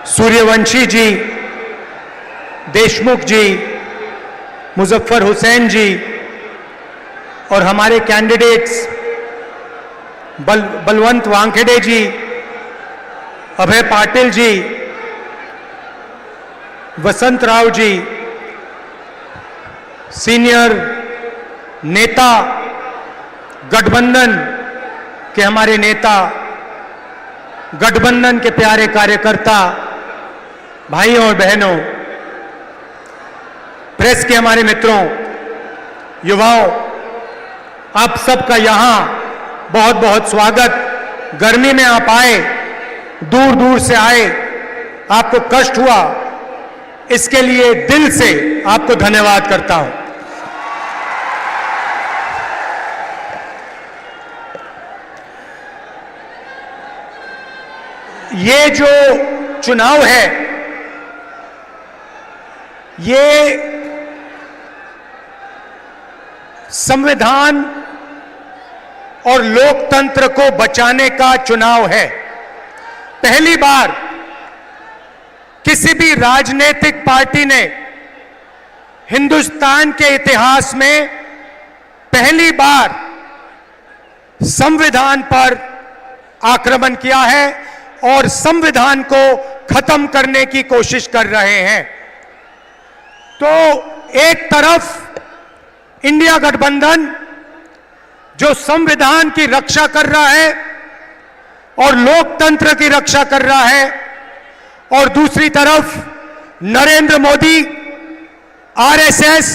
सूर्यवंशी जी, देशमुख जी, मुजफ्फर हुसैन जी और हमारे कैंडिडेट्स बलवंत वानखेड़े जी, अभय पाटिल जी, वसंत राव जी, सीनियर नेता, गठबंधन के हमारे नेता, गठबंधन के प्यारे कार्यकर्ता, भाइयों और बहनों, प्रेस के हमारे मित्रों, युवाओं, आप सबका यहां बहुत बहुत स्वागत। गर्मी में आप आए, दूर दूर से आए, आपको कष्ट हुआ, इसके लिए दिल से आपको धन्यवाद करता हूं। ये जो चुनाव है, ये संविधान और लोकतंत्र को बचाने का चुनाव है। पहली बार किसी भी राजनीतिक पार्टी ने हिंदुस्तान के इतिहास में पहली बार संविधान पर आक्रमण किया है और संविधान को खत्म करने की कोशिश कर रहे हैं। तो एक तरफ इंडिया गठबंधन जो संविधान की रक्षा कर रहा है और लोकतंत्र की रक्षा कर रहा है, और दूसरी तरफ नरेंद्र मोदी, आरएसएस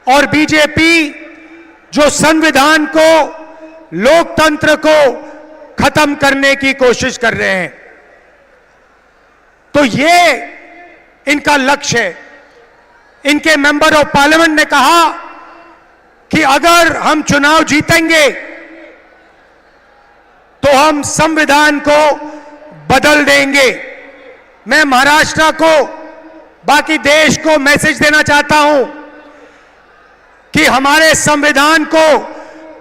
और बीजेपी जो संविधान को, लोकतंत्र को खत्म करने की कोशिश कर रहे हैं। तो ये इनका लक्ष्य है। इनके मेंबर ऑफ पार्लियामेंट ने कहा कि अगर हम चुनाव जीतेंगे तो हम संविधान को बदल देंगे। मैं महाराष्ट्र को, बाकी देश को मैसेज देना चाहता हूं कि हमारे संविधान को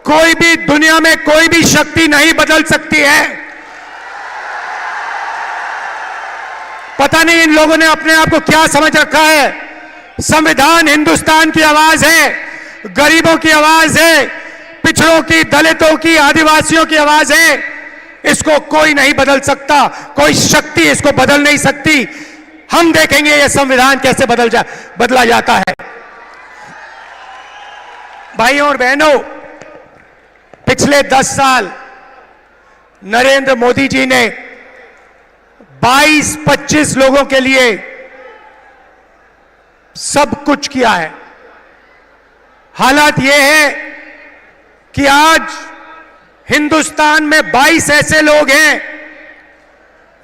कोई भी, दुनिया में कोई भी शक्ति नहीं बदल सकती है। पता नहीं इन लोगों ने अपने आप को क्या समझ रखा है। संविधान हिंदुस्तान की आवाज है, गरीबों की आवाज है, पिछड़ों की, दलितों की, आदिवासियों की आवाज है। इसको कोई नहीं बदल सकता, कोई शक्ति इसको बदल नहीं सकती। हम देखेंगे यह संविधान कैसे बदला जाता है। भाइयों और बहनों, पिछले 10 साल नरेंद्र मोदी जी ने 22-25 लोगों के लिए सब कुछ किया है। हालात यह है कि आज हिंदुस्तान में 22 ऐसे लोग हैं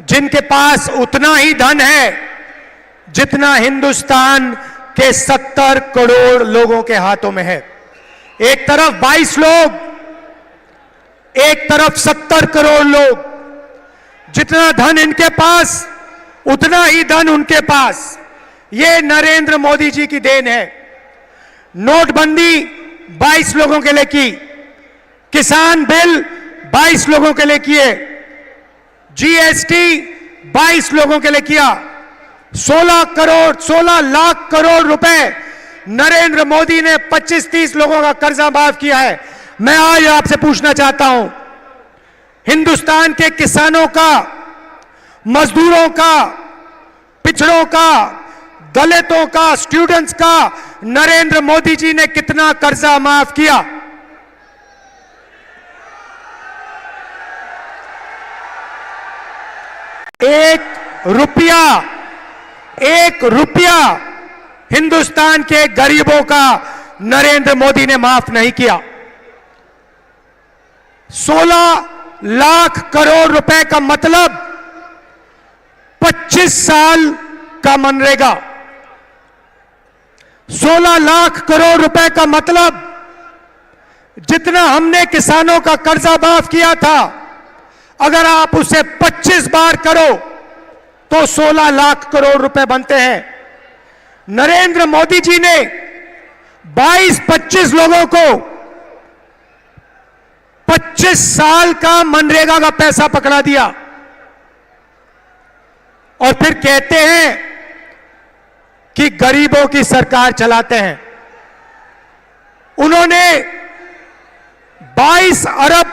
जिनके पास उतना ही धन है जितना हिंदुस्तान के 70 करोड़ लोगों के हाथों में है। एक तरफ 22 लोग, एक तरफ 70 करोड़ लोग। जितना धन इनके पास, उतना ही धन उनके पास। ये नरेंद्र मोदी जी की देन है। नोटबंदी 22 लोगों के लिए की, किसान बिल 22 लोगों के लिए किए, जीएसटी 22 लोगों के लिए किया, 16 लाख करोड़ रुपए नरेंद्र मोदी ने 25-30 लोगों का कर्जा माफ किया है। मैं आज आपसे पूछना चाहता हूं, हिंदुस्तान के किसानों का, मजदूरों का, पिछड़ों का, दलितों का, स्टूडेंट्स का नरेंद्र मोदी जी ने कितना कर्जा माफ किया? एक रुपया हिंदुस्तान के गरीबों का नरेंद्र मोदी ने माफ नहीं किया। 16 लाख करोड़ रुपए का मतलब 25 साल का मनरेगा। 16 लाख करोड़ रुपए का मतलब जितना हमने किसानों का कर्जा माफ किया था, अगर आप उसे 25 बार करो तो 16 लाख करोड़ रुपए बनते हैं। नरेंद्र मोदी जी ने 22-25 लोगों को 25 साल का मनरेगा का पैसा पकड़ा दिया। और फिर कहते हैं कि गरीबों की सरकार चलाते हैं। उन्होंने 22 अरब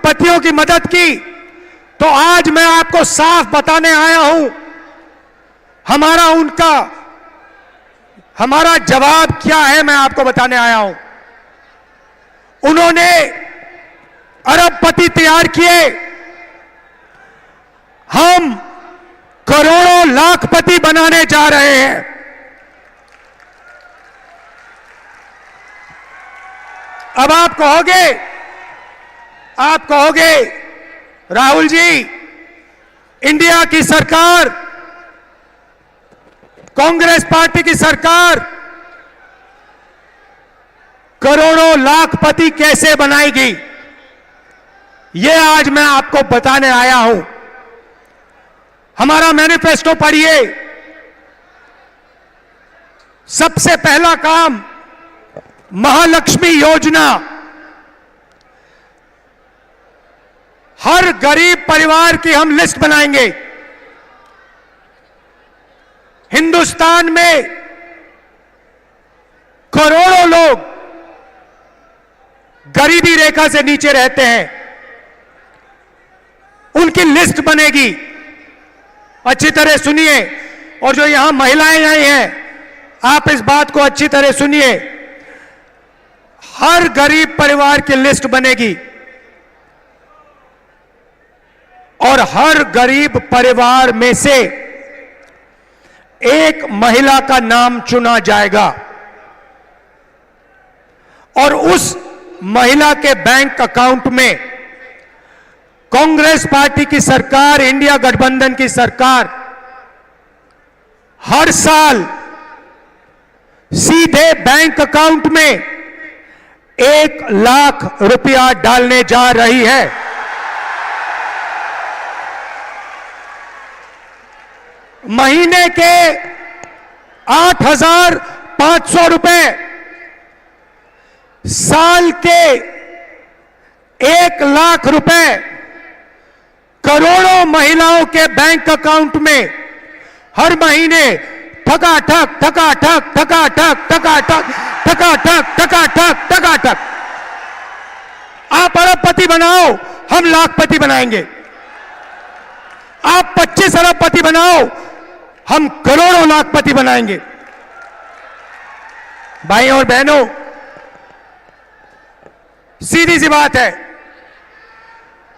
पतियों की मदद की। तो आज मैं आपको साफ बताने आया हूं, हमारा जवाब क्या है, मैं आपको बताने आया हूं। उन्होंने अरबपति तैयार किए, हम करोड़ों लाखपति बनाने जा रहे हैं। अब आप कहोगे राहुल जी, इंडिया की सरकार, कांग्रेस पार्टी की सरकार करोड़ों लाखपति कैसे बनाएगी? यह आज मैं आपको बताने आया हूं। हमारा मैनिफेस्टो पढ़िए। सबसे पहला काम, महालक्ष्मी योजना। हर गरीब परिवार की हम लिस्ट बनाएंगे। हिंदुस्तान में करोड़ों लोग गरीबी रेखा से नीचे रहते हैं, उनकी लिस्ट बनेगी। अच्छी तरह सुनिए, और जो यहां महिलाएं आई हैं, आप इस बात को अच्छी तरह सुनिए। हर गरीब परिवार की लिस्ट बनेगी और हर गरीब परिवार में से एक महिला का नाम चुना जाएगा और उस महिला के बैंक अकाउंट में कांग्रेस पार्टी की सरकार, इंडिया गठबंधन की सरकार हर साल सीधे बैंक अकाउंट में 1 लाख रुपया डालने जा रही है। महीने के 8,500 रुपए, साल के 1 लाख रुपए करोड़ों महिलाओं के बैंक अकाउंट में हर महीने ठकाठक ठकाठक ठकाठक ठकाठक ठकाठक ठकाठक ठकाठक। आप अरबपति बनाओ, हम लाखपति बनाएंगे। आप 25 अरबपति बनाओ, हम करोड़ों लाखपति बनाएंगे। भाई और बहनों, सीधी सी बात है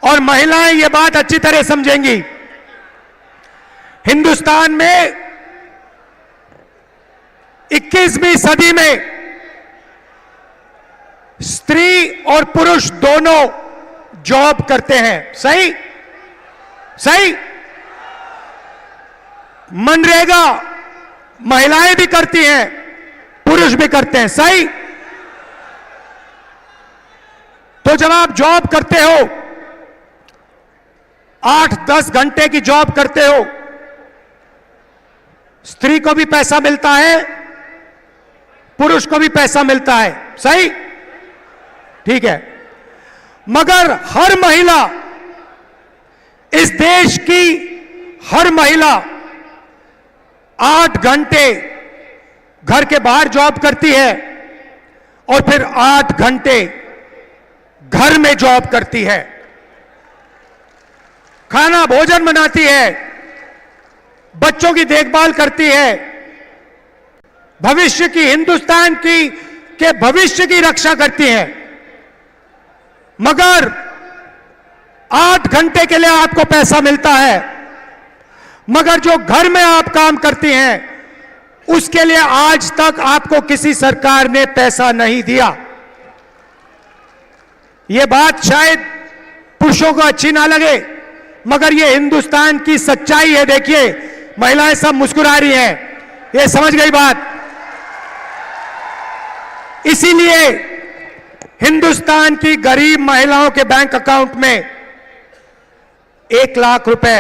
और महिलाएं ये बात अच्छी तरह समझेंगी। हिंदुस्तान में 21वीं सदी में स्त्री और पुरुष दोनों जॉब करते हैं। सही? मनरेगा महिलाएं भी करती हैं, पुरुष भी करते हैं। सही? तो जब आप जॉब करते हो, 8-10 घंटे की जॉब करते हो, स्त्री को भी पैसा मिलता है, पुरुष को भी पैसा मिलता है। सही? ठीक है। मगर हर महिला, इस देश की हर महिला 8 घंटे घर के बाहर जॉब करती है और फिर 8 घंटे घर में जॉब करती है। खाना भोजन बनाती है, बच्चों की देखभाल करती है, भविष्य की, हिंदुस्तान के भविष्य की रक्षा करती है। मगर 8 घंटे के लिए आपको पैसा मिलता है, मगर जो घर में आप काम करती हैं उसके लिए आज तक आपको किसी सरकार ने पैसा नहीं दिया। यह बात शायद पुरुषों को अच्छी ना लगे, मगर यह हिंदुस्तान की सच्चाई है। देखिए, महिलाएं सब मुस्कुरा रही हैं, ये समझ गई बात। इसीलिए हिंदुस्तान की गरीब महिलाओं के बैंक अकाउंट में 1 लाख रुपए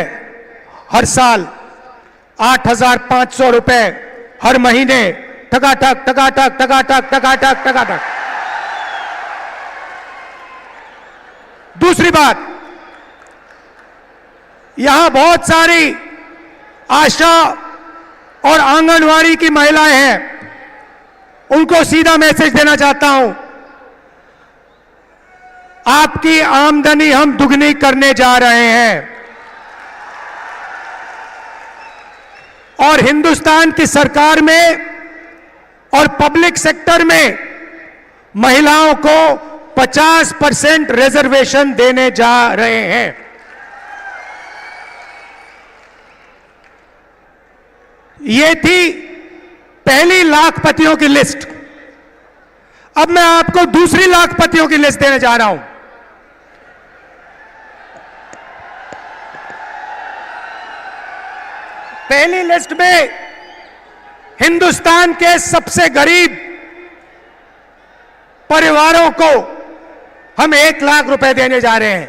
हर साल, 8,500 रुपए हर महीने, ठकाठक ठकाठक ठकाठक ठकाठक ठकाठक। दूसरी बात, यहां बहुत सारी आशा और आंगनवाड़ी की महिलाएं हैं, उनको सीधा मैसेज देना चाहता हूं, आपकी आमदनी हम दुगनी करने जा रहे हैं। और हिंदुस्तान की सरकार में और पब्लिक सेक्टर में महिलाओं को 50% रिजर्वेशन देने जा रहे हैं। ये थी पहली लाखपतियों की लिस्ट। अब मैं आपको दूसरी लाखपतियों की लिस्ट देने जा रहा हूं। पहली लिस्ट में हिंदुस्तान के सबसे गरीब परिवारों को हम 1 लाख रुपए देने जा रहे हैं।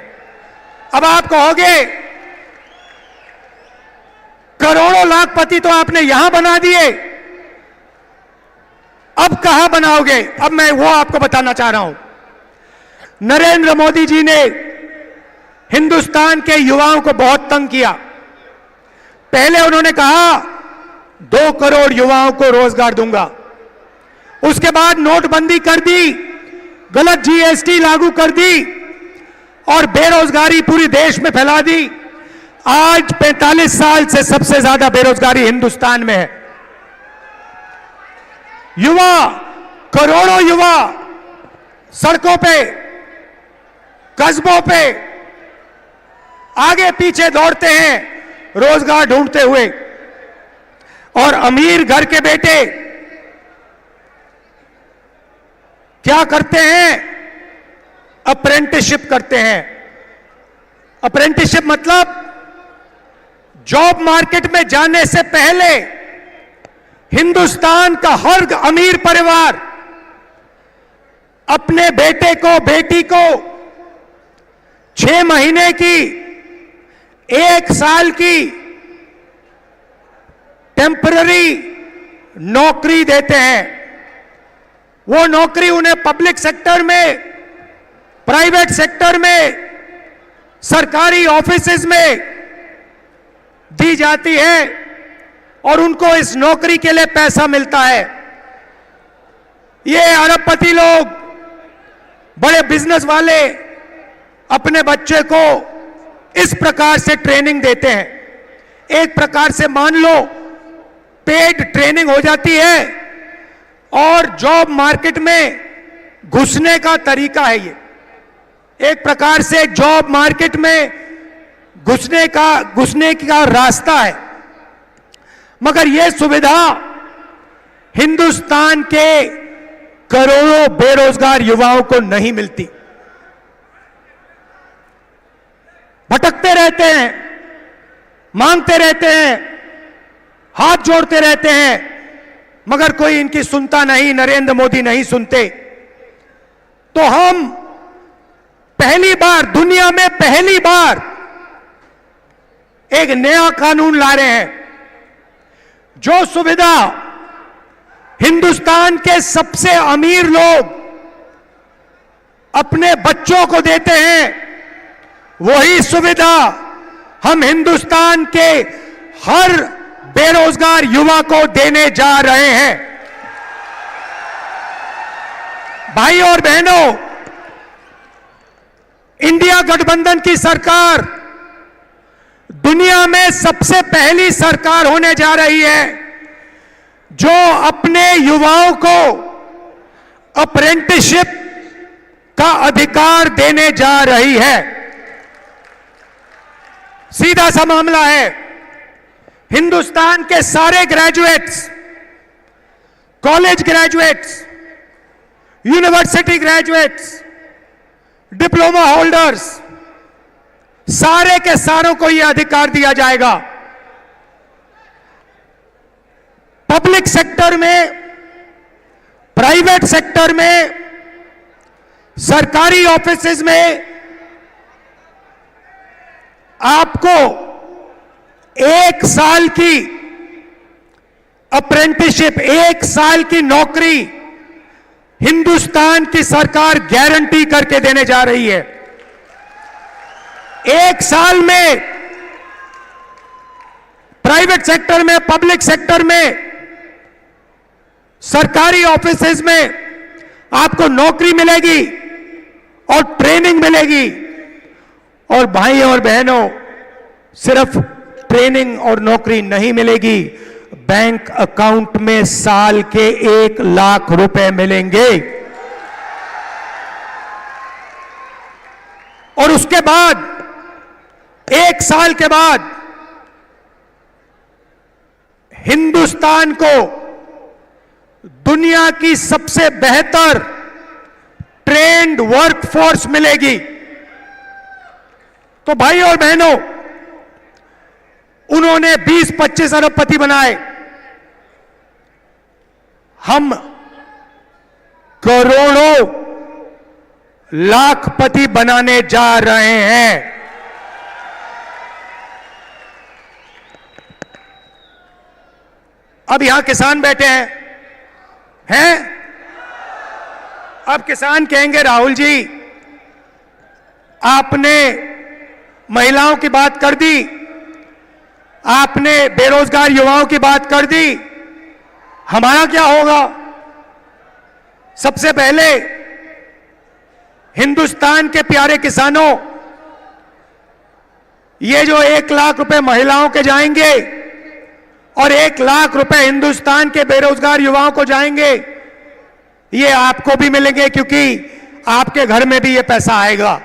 अब आप कहोगे करोड़ों लाखपति तो आपने यहां बना दिए, अब कहां बनाओगे? अब मैं वो आपको बताना चाह रहा हूं। नरेंद्र मोदी जी ने हिंदुस्तान के युवाओं को बहुत तंग किया। पहले उन्होंने कहा 2 करोड़ युवाओं को रोजगार दूंगा, उसके बाद नोटबंदी कर दी, गलत जीएसटी लागू कर दी और बेरोजगारी पूरी देश में फैला दी। आज 45 साल से सबसे ज्यादा बेरोजगारी हिंदुस्तान में है। युवा, करोड़ों युवा सड़कों पे, कस्बों पे आगे पीछे दौड़ते हैं रोजगार ढूंढते हुए, और अमीर घर के बेटे क्या करते हैं? अप्रेंटिसशिप करते हैं। अप्रेंटिसशिप मतलब जॉब मार्केट में जाने से पहले हिंदुस्तान का हर अमीर परिवार अपने बेटे को, बेटी को 6 महीने की, 1 साल की टेम्पररी नौकरी देते हैं। वो नौकरी उन्हें पब्लिक सेक्टर में, प्राइवेट सेक्टर में, सरकारी ऑफिसेज में दी जाती है और उनको इस नौकरी के लिए पैसा मिलता है। ये अरबपति लोग, बड़े बिजनेस वाले अपने बच्चे को इस प्रकार से ट्रेनिंग देते हैं। एक प्रकार से मान लो पेड ट्रेनिंग हो जाती है और जॉब मार्केट में घुसने का तरीका है ये। एक प्रकार से जॉब मार्केट में घुसने का रास्ता है। मगर यह सुविधा हिंदुस्तान के करोड़ों बेरोजगार युवाओं को नहीं मिलती। भटकते रहते हैं, मांगते रहते हैं, हाथ जोड़ते रहते हैं, मगर कोई इनकी सुनता नहीं, नरेंद्र मोदी नहीं सुनते। तो हम पहली बार, दुनिया में पहली बार एक नया कानून ला रहे हैं, जो सुविधा हिंदुस्तान के सबसे अमीर लोग अपने बच्चों को देते हैं, वही सुविधा हम हिंदुस्तान के हर बेरोजगार युवा को देने जा रहे हैं। भाई और बहनों, इंडिया गठबंधन की सरकार दुनिया में सबसे पहली सरकार होने जा रही है जो अपने युवाओं को अप्रेंटिसशिप का अधिकार देने जा रही है। सीधा सा मामला है, हिंदुस्तान के सारे graduates, college graduates, university graduates, diploma holders, सारे के सारों को यह अधिकार दिया जाएगा। पब्लिक सेक्टर में, प्राइवेट सेक्टर में, सरकारी ऑफिसेज में आपको 1 साल की अप्रेंटिसशिप, 1 साल की नौकरी हिंदुस्तान की सरकार गारंटी करके देने जा रही है। 1 साल में प्राइवेट सेक्टर में, पब्लिक सेक्टर में, सरकारी ऑफिसेज में आपको नौकरी मिलेगी और ट्रेनिंग मिलेगी। और भाई और बहनों, सिर्फ ट्रेनिंग और नौकरी नहीं मिलेगी, बैंक अकाउंट में साल के 1 लाख रुपए मिलेंगे। और उसके बाद 1 साल के बाद हिंदुस्तान को दुनिया की सबसे बेहतर ट्रेंड वर्कफोर्स मिलेगी। तो भाई और बहनों, उन्होंने 20-25 अरबपति बनाए, हम करोड़ों लाखपति बनाने जा रहे हैं। अब यहां किसान बैठे हैं? अब किसान कहेंगे, राहुल जी आपने महिलाओं की बात कर दी, आपने बेरोजगार युवाओं की बात कर दी, हमारा क्या होगा? सबसे पहले हिंदुस्तान के प्यारे किसानों, ये जो 1 लाख रुपए महिलाओं के जाएंगे और 1 लाख रुपए हिंदुस्तान के बेरोजगार युवाओं को जाएंगे, ये आपको भी मिलेंगे, क्योंकि आपके घर में भी ये पैसा आएगा।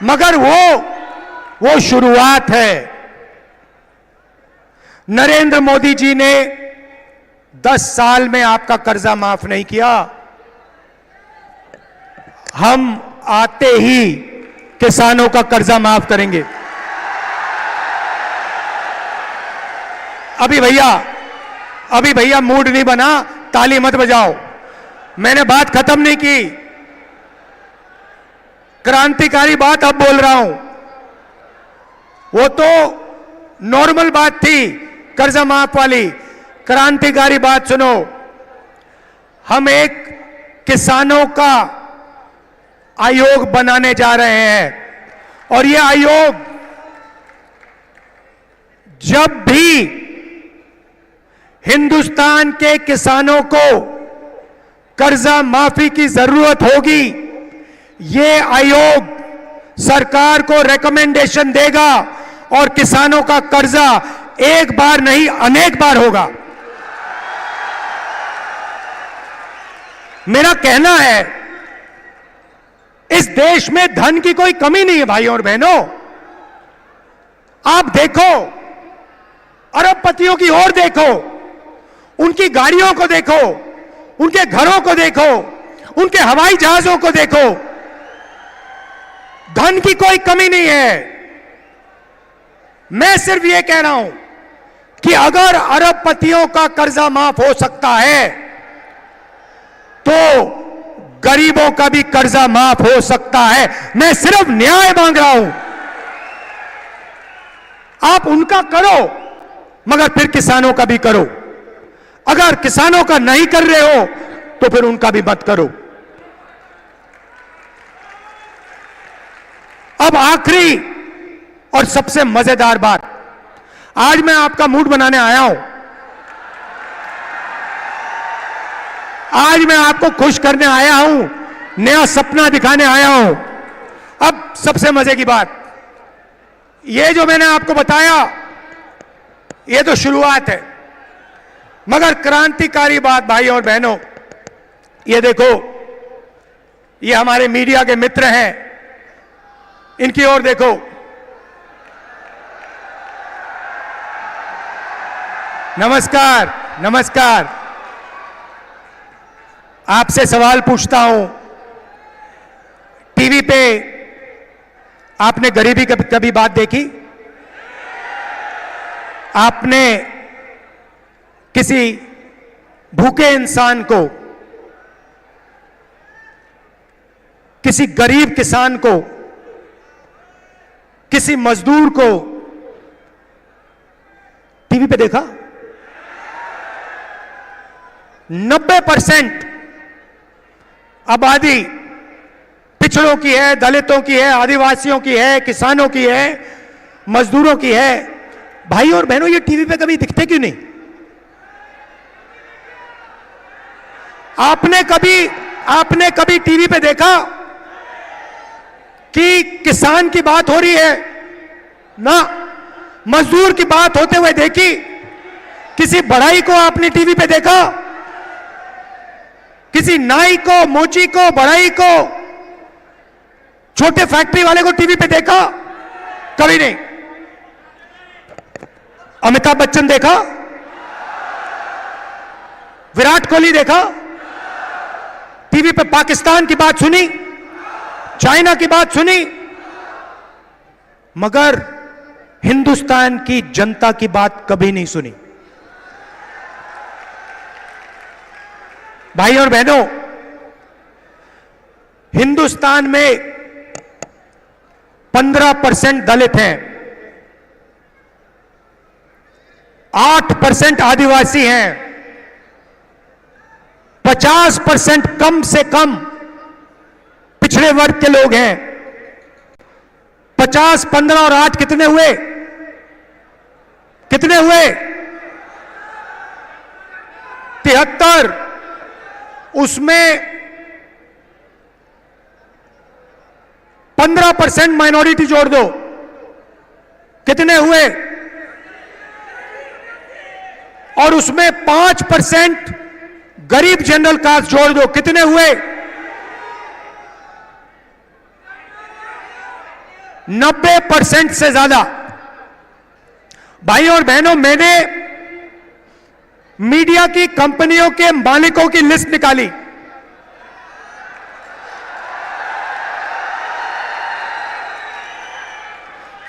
मगर वो शुरुआत है। नरेंद्र मोदी जी ने 10 साल में आपका कर्जा माफ नहीं किया। हम आते ही किसानों का कर्जा माफ करेंगे। अभी भैया मूड नहीं बना, ताली मत बजाओ, मैंने बात खत्म नहीं की। क्रांतिकारी बात अब बोल रहा हूं। वो तो नॉर्मल बात थी, कर्जा माफ वाली। क्रांतिकारी बात सुनो, हम एक किसानों का आयोग बनाने जा रहे हैं। और यह आयोग जब भी हिंदुस्तान के किसानों को कर्जा माफी की जरूरत होगी, ये आयोग सरकार को रिकमेंडेशन देगा और किसानों का कर्जा एक बार नहीं अनेक बार होगा। मेरा कहना है, इस देश में धन की कोई कमी नहीं है भाइयों और बहनों। आप देखो, अरबपतियों की ओर देखो, उनकी गाड़ियों को देखो, उनके घरों को देखो, उनके हवाई जहाजों को देखो। धन की कोई कमी नहीं है। मैं सिर्फ यह कह रहा हूं कि अगर अरबपतियों का कर्जा माफ हो सकता है, तो गरीबों का भी कर्जा माफ हो सकता है। मैं सिर्फ न्याय मांग रहा हूं। आप उनका करो, मगर फिर किसानों का भी करो। अगर किसानों का नहीं कर रहे हो, तो फिर उनका भी मत करो। अब आखिरी और सबसे मजेदार बात, आज मैं आपका मूड बनाने आया हूं। आज मैं आपको खुश करने आया हूं, नया सपना दिखाने आया हूं। अब सबसे मजे की बात, ये जो मैंने आपको बताया, ये तो शुरुआत है, मगर क्रांतिकारी बात भाई और बहनों, ये देखो, ये हमारे मीडिया के मित्र हैं, इनकी ओर देखो। नमस्कार, नमस्कार। आपसे सवाल पूछता हूं, टीवी पे आपने गरीबी कभी बात देखी? आपने किसी भूखे इंसान को, किसी गरीब किसान को, किसी मजदूर को टीवी पे देखा? 90% आबादी पिछड़ों की है, दलितों की है, आदिवासियों की है, किसानों की है, मजदूरों की है। भाई और बहनों, ये टीवी पे कभी दिखते क्यों नहीं? आपने कभी टीवी पे देखा कि किसान की बात हो रही है? ना। मजदूर की बात होते हुए देखी? किसी बढ़ई को आपने टीवी पे देखा? किसी नाई को, मोची को, बढ़ई को, छोटे फैक्ट्री वाले को टीवी पे देखा? कभी नहीं। अमिताभ बच्चन देखा? विराट कोहली देखा? टीवी पे पाकिस्तान की बात सुनी? चाइना की बात सुनी? मगर हिंदुस्तान की जनता की बात कभी नहीं सुनी। भाई और बहनों, हिंदुस्तान में 15% दलित हैं, 8% आदिवासी हैं, 50% कम से कम पिछड़े वर्ग के लोग हैं। 50, 15 और 8 कितने हुए? कितने हुए? 73। उसमें 15% माइनॉरिटी जोड़ दो, कितने हुए? और उसमें 5% गरीब जनरल कास्ट जोड़ दो, कितने हुए? 90% से ज्यादा। भाई और बहनों, मैंने मीडिया की कंपनियों के मालिकों की लिस्ट निकाली।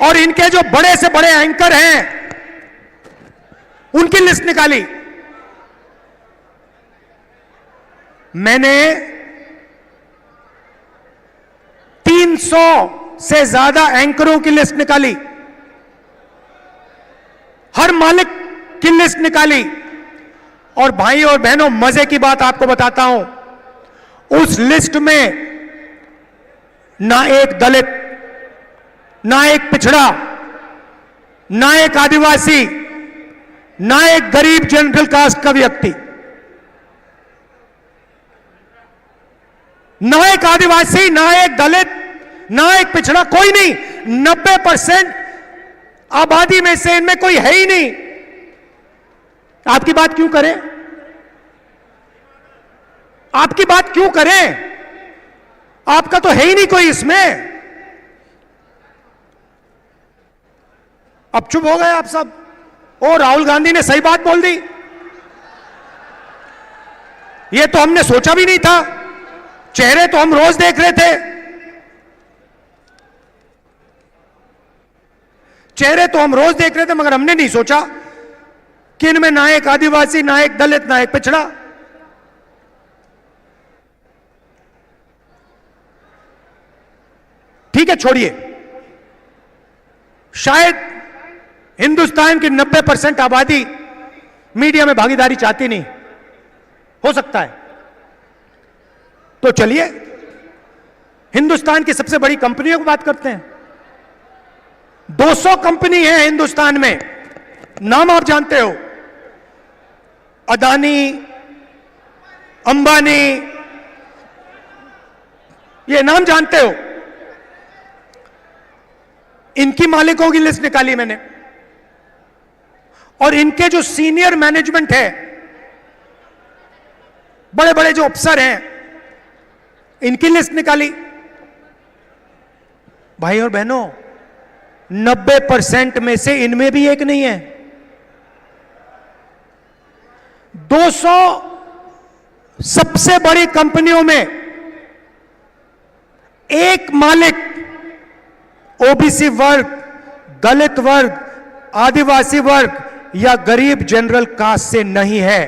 और इनके जो बड़े से बड़े एंकर हैं, उनकी लिस्ट निकाली। मैंने 300 से ज्यादा एंकरों की लिस्ट निकाली, हर मालिक की लिस्ट निकाली। और भाई और बहनों, मजे की बात आपको बताता हूं, उस लिस्ट में ना एक दलित, ना एक पिछड़ा, ना एक आदिवासी, ना एक गरीब जनरल कास्ट का व्यक्ति, ना एक आदिवासी, ना एक दलित, ना एक पिछड़ा, कोई नहीं। 90% आबादी में से इनमें कोई है ही नहीं। आपकी बात क्यों करें? आपकी बात क्यों करें? आपका तो है ही नहीं कोई इसमें। अब चुप हो गए आप सब। ओ, राहुल गांधी ने सही बात बोल दी, ये तो हमने सोचा भी नहीं था। चेहरे तो हम रोज देख रहे थे, चेहरे तो हम रोज देख रहे थे, मगर हमने नहीं सोचा कि इनमें ना एक आदिवासी, ना एक दलित, ना एक पिछड़ा। ठीक है, छोड़िए। शायद हिंदुस्तान की 90% आबादी मीडिया में भागीदारी चाहती नहीं, हो सकता है। तो चलिए हिंदुस्तान की सबसे बड़ी कंपनियों की बात करते हैं। 200 कंपनी है हिंदुस्तान में, नाम आप जानते हो, अदानी, अंबानी, ये नाम जानते हो। इनकी मालिकों की लिस्ट निकाली मैंने, और इनके जो सीनियर मैनेजमेंट है, बड़े बड़े जो अफसर हैं, इनकी लिस्ट निकाली। भाई और बहनों, 90% में से इनमें भी एक नहीं है। 200 सबसे बड़ी कंपनियों में एक मालिक ओबीसी वर्ग, दलित वर्ग, आदिवासी वर्ग या गरीब जनरल कास्ट से नहीं है।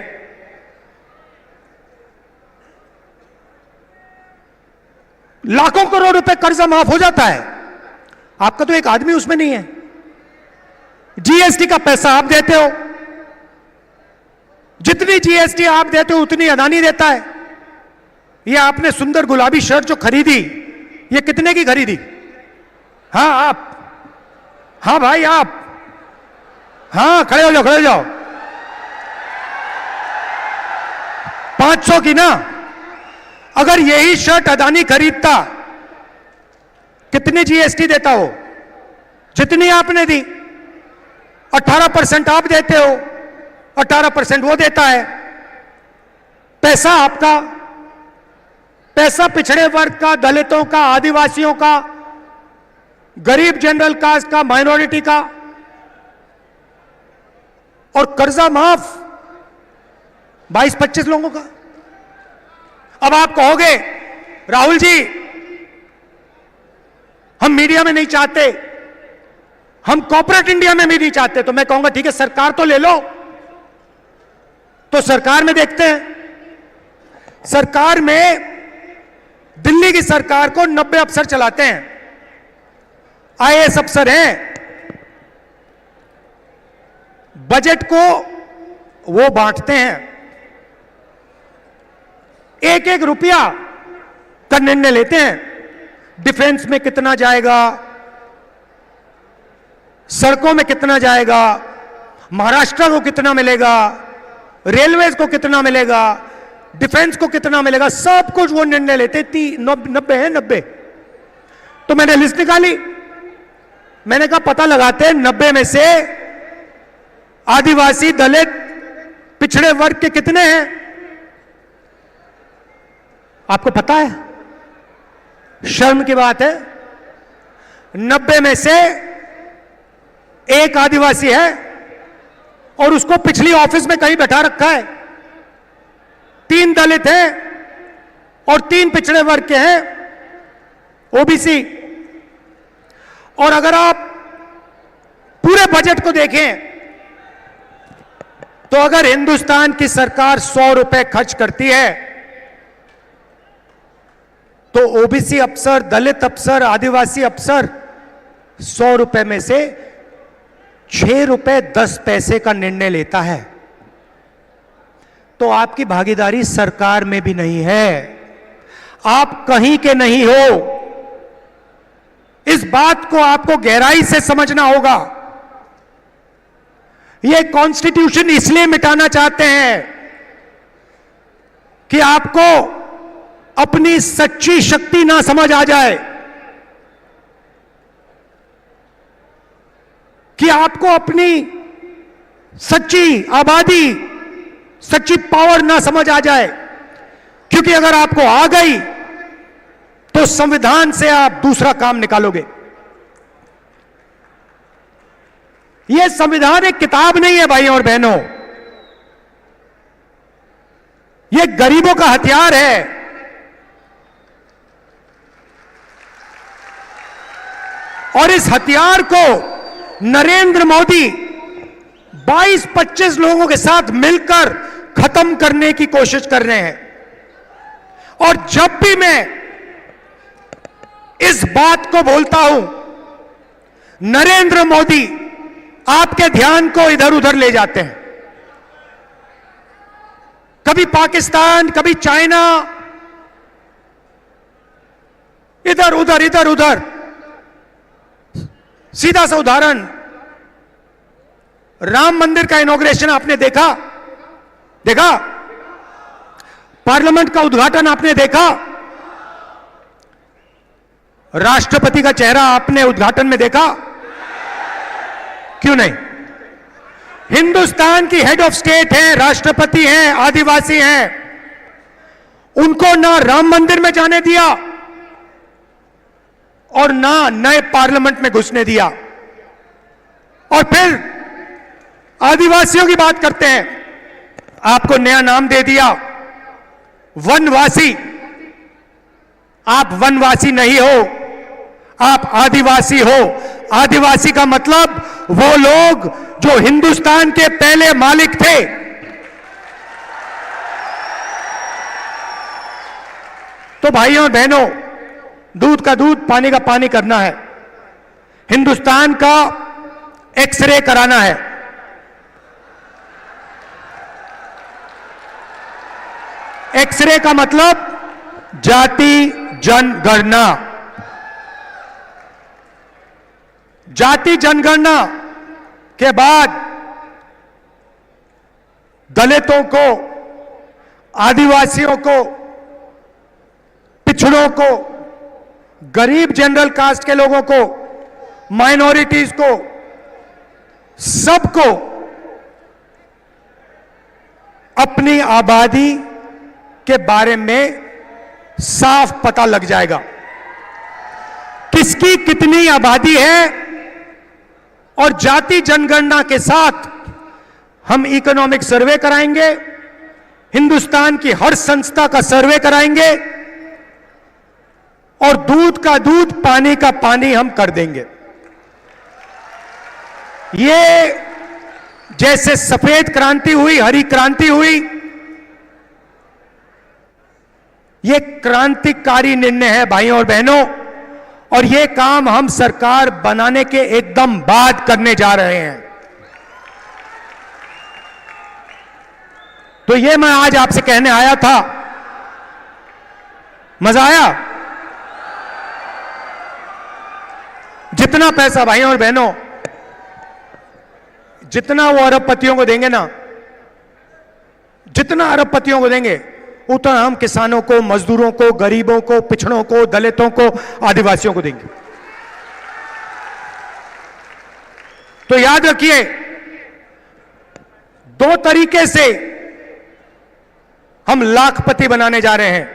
लाखों करोड़ रुपए कर्जा माफ हो जाता है, आपका तो एक आदमी उसमें नहीं है। जीएसटी का पैसा आप देते हो, जितनी जीएसटी आप देते हो उतनी अदानी देता है। ये आपने सुंदर गुलाबी शर्ट जो खरीदी, ये कितने की खरीदी? हाँ, हाँ भाई आप, हाँ खड़े हो जाओ, खड़े हो जाओ। 500 की ना, अगर यही शर्ट अदानी खरीदता कितनी जीएसटी देता हो? जितनी आपने दी। 18% आप देते हो, 18% वो देता है। पैसा आपका, पैसा पिछड़े वर्ग का, दलितों का, आदिवासियों का, गरीब जनरल कास्ट का, माइनॉरिटी का। और कर्जा माफ 22-25 लोगों का। अब आप कहोगे राहुल जी हम मीडिया में नहीं चाहते, हम कॉर्पोरेट इंडिया में भी नहीं चाहते। तो मैं कहूंगा ठीक है, सरकार तो ले लो। तो सरकार में देखते हैं। सरकार में दिल्ली की सरकार को 90 अफसर चलाते हैं, आईएएस अफसर हैं। बजट को वो बांटते हैं, एक एक रुपया का निर्णय लेते हैं। डिफेंस में कितना जाएगा, सड़कों में कितना जाएगा, महाराष्ट्र को कितना मिलेगा, रेलवेज को कितना मिलेगा, डिफेंस को कितना मिलेगा, सब कुछ वो निर्णय लेते। 90 है, 90। तो मैंने लिस्ट निकाली, मैंने कहा पता लगाते हैं 90 में से आदिवासी, दलित, पिछड़े वर्ग के कितने हैं। आपको पता है, शर्म की बात है, 90 में से एक आदिवासी है और उसको पिछली ऑफिस में कहीं बैठा रखा है। 3 दलित हैं और 3 पिछड़े वर्ग के हैं, ओबीसी। और अगर आप पूरे बजट को देखें तो अगर हिंदुस्तान की सरकार 100 रुपए खर्च करती है तो ओबीसी अफसर, दलित अफसर, आदिवासी अफसर 100 रुपए में से 6 रुपए 10 पैसे का निर्णय लेता है। तो आपकी भागीदारी सरकार में भी नहीं है, आप कहीं के नहीं हो। इस बात को आपको गहराई से समझना होगा। ये कॉन्स्टिट्यूशन इसलिए मिटाना चाहते हैं कि आपको अपनी सच्ची शक्ति ना समझ आ जाए, कि आपको अपनी सच्ची आबादी, सच्ची पावर ना समझ आ जाए। क्योंकि अगर आपको आ गई तो संविधान से आप दूसरा काम निकालोगे। यह संविधान एक किताब नहीं है भाइयों और बहनों, यह गरीबों का हथियार है। और इस हथियार को नरेंद्र मोदी 22-25 लोगों के साथ मिलकर खत्म करने की कोशिश कर रहे हैं। और जब भी मैं इस बात को बोलता हूं, नरेंद्र मोदी आपके ध्यान को इधर उधर ले जाते हैं। कभी पाकिस्तान, कभी चाइना, इधर उधर इधर उधर। सीधा सा उदाहरण, राम मंदिर का इनॉग्रेशन आपने देखा? पार्लियामेंट का उद्घाटन आपने देखा? राष्ट्रपति का चेहरा आपने उद्घाटन में देखा? क्यों नहीं? हिंदुस्तान की हेड ऑफ स्टेट हैं, राष्ट्रपति हैं, आदिवासी हैं, उनको ना राम मंदिर में जाने दिया और ना नए पार्लियामेंट में घुसने दिया। और फिर आदिवासियों की बात करते हैं, आपको नया नाम दे दिया, वनवासी। आप वनवासी नहीं हो, आप आदिवासी हो। आदिवासी का मतलब वो लोग जो हिंदुस्तान के पहले मालिक थे। तो भाइयों और बहनों, दूध का दूध, पानी का पानी करना है। हिंदुस्तान का एक्सरे कराना है। एक्सरे का मतलब जाति जनगणना। जाति जनगणना के बाद दलितों को, आदिवासियों को, पिछड़ों को, गरीब जनरल कास्ट के लोगों को, माइनॉरिटीज को, सबको अपनी आबादी के बारे में साफ पता लग जाएगा। किसकी कितनी आबादी है, और जाति जनगणना के साथ हम इकोनॉमिक सर्वे कराएंगे, हिंदुस्तान की हर संस्था का सर्वे कराएंगे, और दूध का दूध, पानी का पानी हम कर देंगे। ये जैसे सफेद क्रांति हुई, हरी क्रांति हुई, ये क्रांतिकारी निर्णय है भाइयों और बहनों, और ये काम हम सरकार बनाने के एकदम बाद करने जा रहे हैं। तो ये मैं आज आपसे कहने आया था। मजा आया? जितना पैसा भाइयों और बहनों, जितना वो अरबपतियों को देंगे ना, जितना अरबपतियों को देंगे, उतना हम किसानों को, मजदूरों को, गरीबों को, पिछड़ों को, दलितों को, आदिवासियों को देंगे। तो याद रखिए, दो तरीके से हम लाखपति बनाने जा रहे हैं।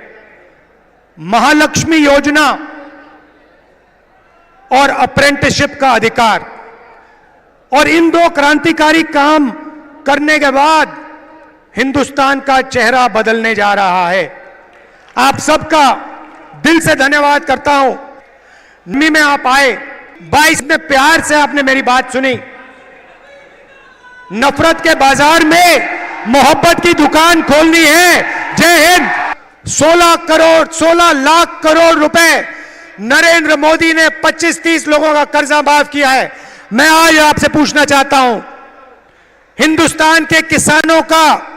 महालक्ष्मी योजना और अप्रेंटिसशिप का अधिकार, और इन दो क्रांतिकारी काम करने के बाद हिंदुस्तान का चेहरा बदलने जा रहा है। आप सबका दिल से धन्यवाद करता हूं। नवमी में आप आए, 22 में प्यार से आपने मेरी बात सुनी। नफरत के बाजार में मोहब्बत की दुकान खोलनी है। जय हिंद। 16 लाख करोड़ रुपए नरेंद्र मोदी ने 25-30 लोगों का कर्जा माफ किया है। मैं आज आपसे पूछना चाहता हूं, हिंदुस्तान के किसानों का,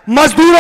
मजदूरों